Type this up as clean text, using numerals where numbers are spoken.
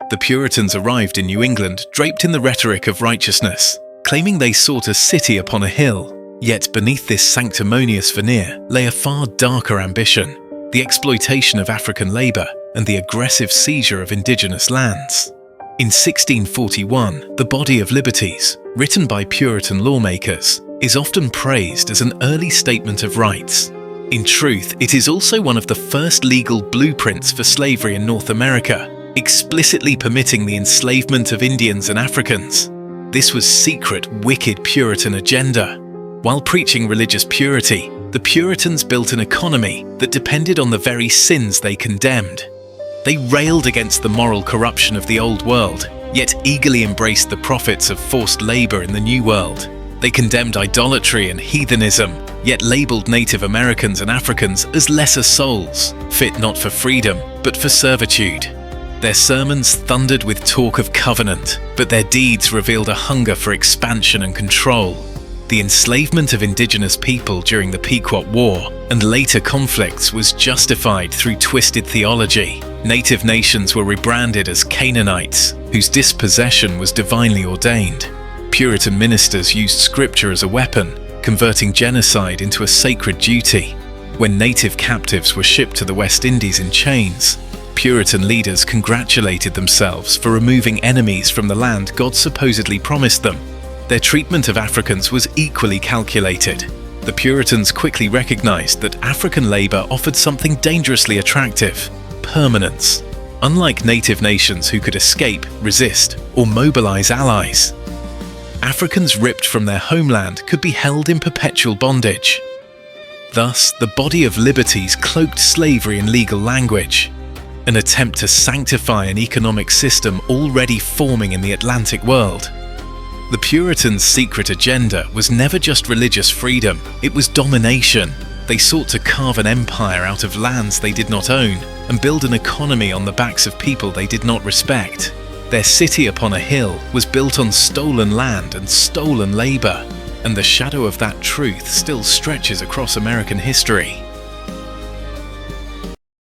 The Puritans arrived in New England draped in the rhetoric of righteousness, claiming they sought a city upon a hill. Yet beneath this sanctimonious veneer lay a far darker ambition: the exploitation of African labor and the aggressive seizure of indigenous lands. In 1641, the Body of Liberties, written by Puritan lawmakers, is often praised as an early statement of rights. In truth, it is also one of the first legal blueprints for slavery in North America, explicitly permitting the enslavement of Indians and Africans. This was secret, wicked Puritan agenda. While preaching religious purity, the Puritans built an economy that depended on the very sins they condemned. They railed against the moral corruption of the Old World, yet eagerly embraced the profits of forced labor in the New World. They condemned idolatry and heathenism, yet labeled Native Americans and Africans as lesser souls, fit not for freedom, but for servitude. Their sermons thundered with talk of covenant, but their deeds revealed a hunger for expansion and control. The enslavement of indigenous people during the Pequot War and later conflicts was justified through twisted theology. Native nations were rebranded as Canaanites, whose dispossession was divinely ordained. Puritan ministers used scripture as a weapon, converting genocide into a sacred duty. When native captives were shipped to the West Indies in chains, Puritan leaders congratulated themselves for removing enemies from the land God supposedly promised them. Their treatment of Africans was equally calculated. The Puritans quickly recognized that African labor offered something dangerously attractive: permanence. Unlike native nations who could escape, resist, or mobilize allies, Africans ripped from their homeland could be held in perpetual bondage. Thus, the Body of Liberties cloaked slavery in legal language, an attempt to sanctify an economic system already forming in the Atlantic world. The Puritans' secret agenda was never just religious freedom, it was domination. They sought to carve an empire out of lands they did not own and build an economy on the backs of people they did not respect. Their city upon a hill was built on stolen land and stolen labor, and the shadow of that truth still stretches across American history.